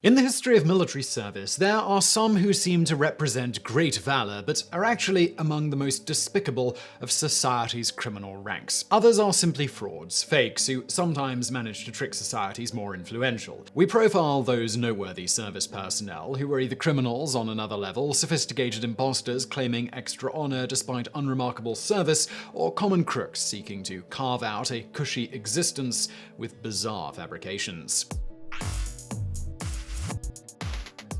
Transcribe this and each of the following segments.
In the history of military service, there are some who seem to represent great valor, but are actually among the most despicable of society's criminal ranks. Others are simply frauds, fakes, who sometimes manage to trick society's more influential. We profile those noteworthy service personnel who are either criminals on another level, sophisticated imposters claiming extra honor despite unremarkable service, or common crooks seeking to carve out a cushy existence with bizarre fabrications.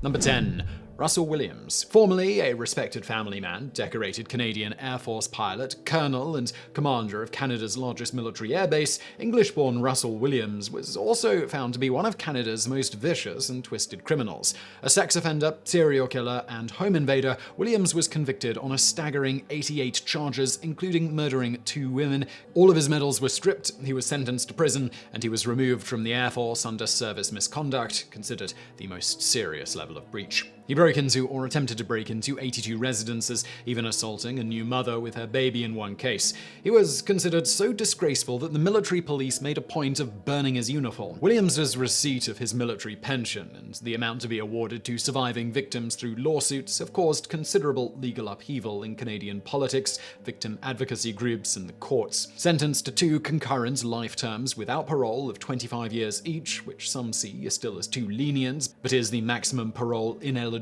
Number 10. Russell Williams. Formerly a respected family man, decorated Canadian Air Force pilot, colonel, and commander of Canada's largest military airbase, English-born Russell Williams was also found to be one of Canada's most vicious and twisted criminals. A sex offender, serial killer, and home invader, Williams was convicted on a staggering 88 charges, including murdering 2 women. All of his medals were stripped, he was sentenced to prison, and he was removed from the Air Force under service misconduct, considered the most serious level of breach. He broke into or attempted to break into 82 residences, even assaulting a new mother with her baby in one case. He was considered so disgraceful that the military police made a point of burning his uniform. Williams's receipt of his military pension and the amount to be awarded to surviving victims through lawsuits have caused considerable legal upheaval in Canadian politics, victim advocacy groups, and the courts. Sentenced to 2 concurrent life terms without parole of 25 years each, which some see is still as too lenient, but is the maximum parole ineligibility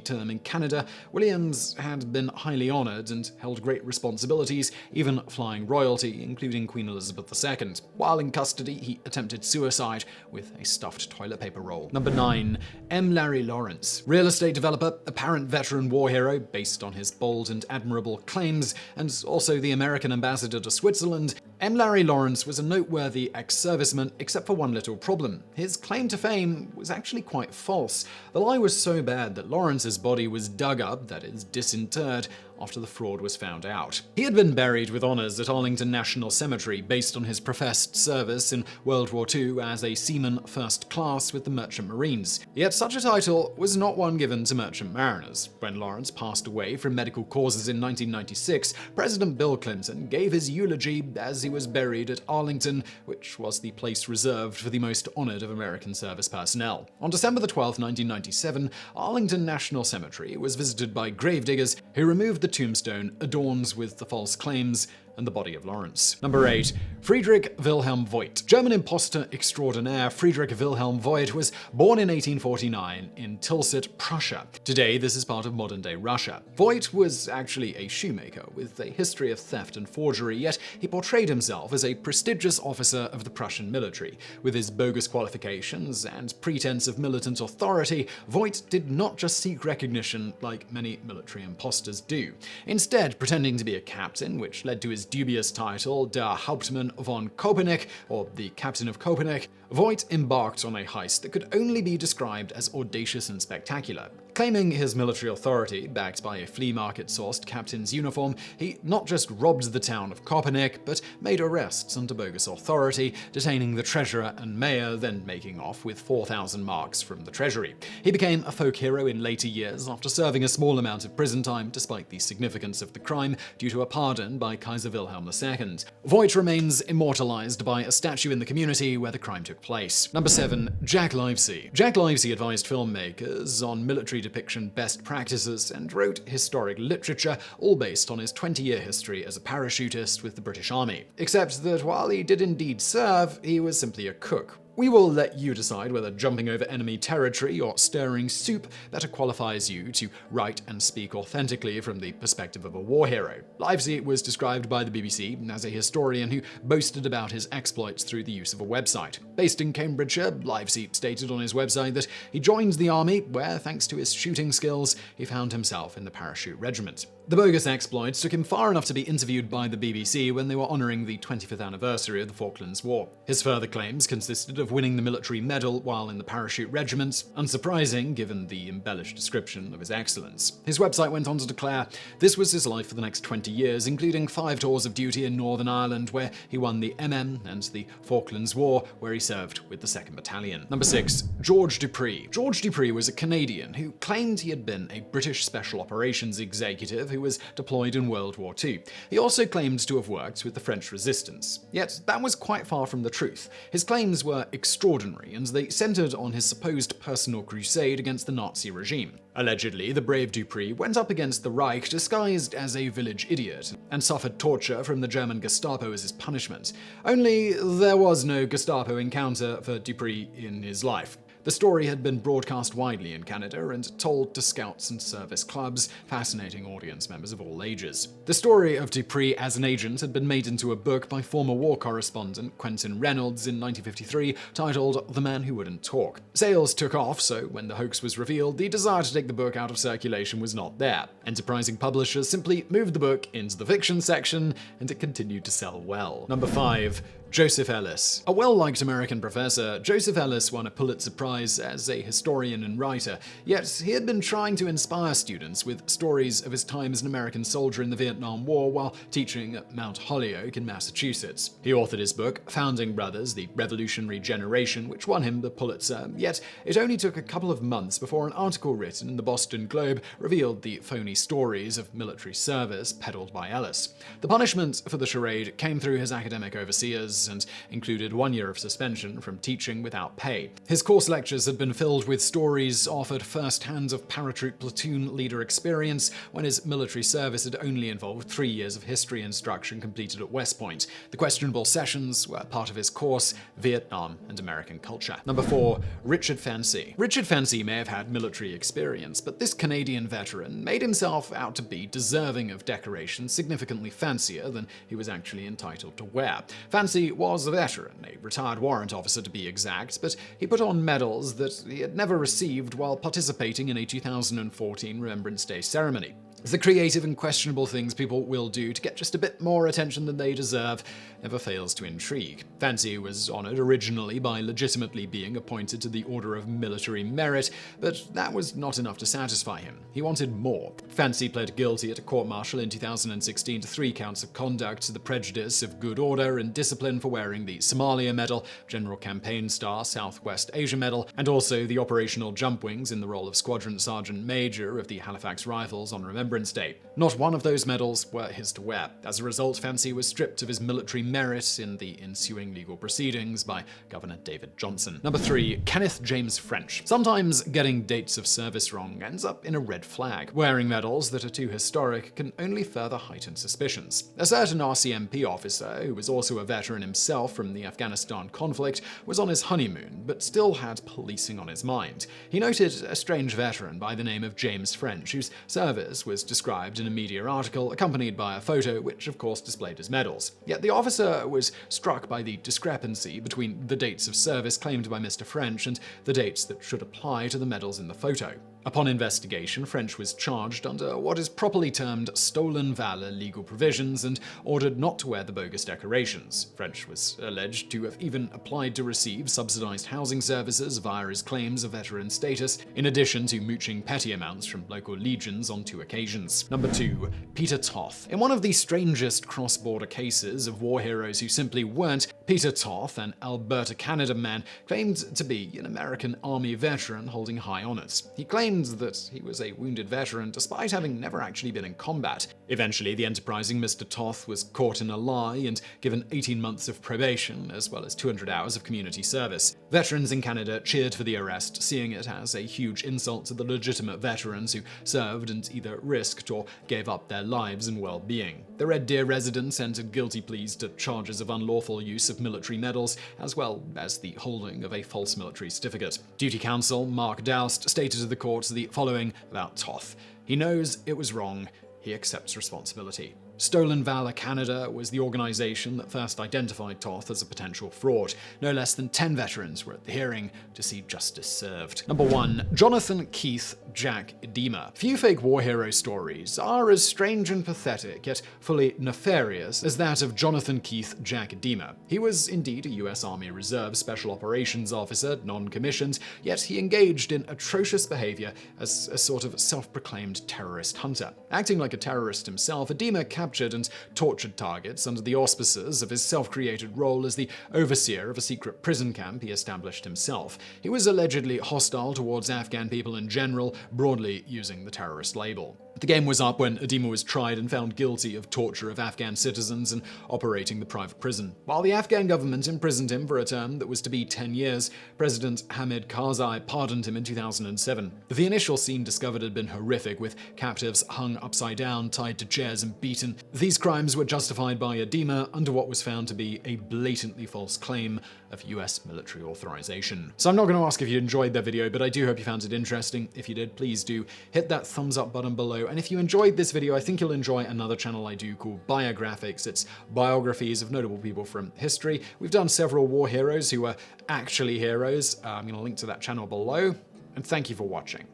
term in Canada, Williams had been highly honored and held great responsibilities, even flying royalty, including Queen Elizabeth II. While in custody, he attempted suicide with a stuffed toilet paper roll. Number 9. M. Larry Lawrence. Real estate developer, apparent veteran war hero based on his bold and admirable claims, and also the American ambassador to Switzerland, M. Larry Lawrence was a noteworthy ex-serviceman, except for one little problem. His claim to fame was actually quite false. The lie was so bad that Lawrence's body was dug up, that is, disinterred, after the fraud was found out. He had been buried with honors at Arlington National Cemetery based on his professed service in World War II as a seaman first class with the Merchant Marines. Yet such a title was not one given to merchant mariners. When Lawrence passed away from medical causes in 1996, President Bill Clinton gave his eulogy as he was buried at Arlington, which was the place reserved for the most honored of American service personnel. On December 12, 1997, Arlington National Cemetery was visited by gravediggers who removed the tombstone adorned with the false claims and the body of Lawrence. Number 8. Friedrich Wilhelm Voigt. German imposter extraordinaire Friedrich Wilhelm Voigt was born in 1849 in Tilsit, Prussia. Today, this is part of modern-day Russia. Voigt was actually a shoemaker with a history of theft and forgery, yet he portrayed himself as a prestigious officer of the Prussian military. With his bogus qualifications and pretense of militant authority, Voigt did not just seek recognition like many military imposters do. Instead, pretending to be a captain, which led to his dubious title, Der Hauptmann von Köpenick, or the Captain of Köpenick, Voigt embarked on a heist that could only be described as audacious and spectacular. Claiming his military authority, backed by a flea market-sourced captain's uniform, he not just robbed the town of Köpenick, but made arrests under bogus authority, detaining the treasurer and mayor, then making off with 4,000 marks from the treasury. He became a folk hero in later years after serving a small amount of prison time, despite the significance of the crime, due to a pardon by Kaiser Wilhelm II. Voigt remains immortalized by a statue in the community where the crime took place. Number 7. Jack Livesey. Jack Livesey advised filmmakers on military depiction best practices and wrote historic literature, all based on his 20-year history as a parachutist with the British Army. Except that while he did indeed serve, he was simply a cook. We will let you decide whether jumping over enemy territory or stirring soup better qualifies you to write and speak authentically from the perspective of a war hero. Livesey was described by the BBC as a historian who boasted about his exploits through the use of a website. Based in Cambridgeshire, Livesey stated on his website that he joined the army where, thanks to his shooting skills, he found himself in the parachute regiment. The bogus exploits took him far enough to be interviewed by the BBC when they were honouring the 25th anniversary of the Falklands War. His further claims consisted of winning the military medal while in the parachute regiment, unsurprising given the embellished description of his excellence. His website went on to declare this was his life for the next 20 years, including 5 tours of duty in Northern Ireland where he won the MM and the Falklands War where he served with the 2nd Battalion. Number 6. George Dupre. George Dupre was a Canadian who claimed he had been a British Special Operations executive who was deployed in World War II. He also claimed to have worked with the French resistance. Yet that was quite far from the truth. His claims were extraordinary, and they centered on his supposed personal crusade against the Nazi regime. Allegedly, the brave Dupre went up against the Reich disguised as a village idiot, and suffered torture from the German Gestapo as his punishment. Only there was no Gestapo encounter for Dupre in his life. The story had been broadcast widely in Canada and told to scouts and service clubs, fascinating audience members of all ages. The story of Dupre as an agent had been made into a book by former war correspondent Quentin Reynolds in 1953 titled The Man Who Wouldn't Talk. Sales took off, so when the hoax was revealed, the desire to take the book out of circulation was not there. Enterprising publishers simply moved the book into the fiction section, and it continued to sell well. Number 5. Joseph Ellis. A well-liked American professor, Joseph Ellis won a Pulitzer Prize as a historian and writer, yet he had been trying to inspire students with stories of his time as an American soldier in the Vietnam War while teaching at Mount Holyoke in Massachusetts. He authored his book, Founding Brothers, The Revolutionary Generation, which won him the Pulitzer, yet it only took a couple of months before an article written in the Boston Globe revealed the phony stories of military service peddled by Ellis. The punishment for the charade came through his academic overseers and included 1 year of suspension from teaching without pay. His course lectures had been filled with stories offered first-hand of paratroop platoon leader experience when his military service had only involved 3 years of history instruction completed at West Point. The questionable sessions were part of his course, Vietnam and American Culture. Number 4. Richard Fancy. Richard Fancy may have had military experience, but this Canadian veteran made himself out to be deserving of decorations significantly fancier than he was actually entitled to wear. Fancy was a veteran, a retired warrant officer to be exact, but he put on medals that he had never received while participating in a 2014 Remembrance Day ceremony. The creative and questionable things people will do to get just a bit more attention than they deserve never fails to intrigue. Fancy was honored originally by legitimately being appointed to the Order of Military Merit, but that was not enough to satisfy him. He wanted more. Fancy pled guilty at a court-martial in 2016 to 3 counts of conduct to the prejudice of good order and discipline for wearing the Somalia Medal, General Campaign Star, Southwest Asia Medal, and also the Operational Jump Wings in the role of Squadron Sergeant Major of the Halifax Rifles on Remembrance Day. Not one of those medals were his to wear. As a result, Fancy was stripped of his military merit in the ensuing legal proceedings by Governor David Johnson. Number 3. Kenneth James French. Sometimes getting dates of service wrong ends up in a red flag. Wearing medals that are too historic can only further heighten suspicions. A certain RCMP officer, who was also a veteran himself from the Afghanistan conflict, was on his honeymoon, but still had policing on his mind. He noted a strange veteran by the name of James French, whose service was described in a media article accompanied by a photo which of course displayed his medals. Yet the officer was struck by the discrepancy between the dates of service claimed by Mr. French and the dates that should apply to the medals in the photo. Upon investigation, French was charged under what is properly termed stolen valor legal provisions and ordered not to wear the bogus decorations. French was alleged to have even applied to receive subsidized housing services via his claims of veteran status, in addition to mooching petty amounts from local legions on 2 occasions. Number 2. Peter Toth. In one of the strangest cross-border cases of war heroes who simply weren't, Peter Toth, an Alberta, Canada man, claimed to be an American Army veteran holding high honors. He claimed that he was a wounded veteran despite having never actually been in combat. Eventually, the enterprising Mr. Toth was caught in a lie and given 18 months of probation, as well as 200 hours of community service. Veterans in Canada cheered for the arrest, seeing it as a huge insult to the legitimate veterans who served and either risked or gave up their lives and well-being. The Red Deer residents entered guilty pleas to charges of unlawful use of military medals, as well as the holding of a false military certificate. Duty counsel Mark Doust stated to the court the following about Toth. He knows it was wrong. He accepts responsibility. Stolen Valor Canada was the organization that first identified Toth as a potential fraud. No less than 10 veterans were at the hearing to see justice served. Number 1. Jonathan Keith Jack Idema. Few fake war hero stories are as strange and pathetic, yet fully nefarious, as that of Jonathan Keith Jack Idema. He was indeed a US Army Reserve Special Operations officer, non-commissioned, yet he engaged in atrocious behavior as a sort of self-proclaimed terrorist hunter. Acting like a terrorist himself, Idema captured and tortured targets under the auspices of his self-created role as the overseer of a secret prison camp he established himself. He was allegedly hostile towards Afghan people in general, broadly using the terrorist label. The game was up when Idema was tried and found guilty of torture of Afghan citizens and operating the private prison. While the Afghan government imprisoned him for a term that was to be 10 years, President Hamid Karzai pardoned him in 2007. The initial scene discovered had been horrific, with captives hung upside down, tied to chairs and beaten. These crimes were justified by Idema under what was found to be a blatantly false claim of US military authorization. So I'm not going to ask if you enjoyed that video, but I do hope you found it interesting. If you did, please do hit that thumbs up button below. And if you enjoyed this video, I think you'll enjoy another channel I do called Biographics. It's biographies of notable people from history. We've done several war heroes who were actually heroes. I'm going to link to that channel below. And thank you for watching.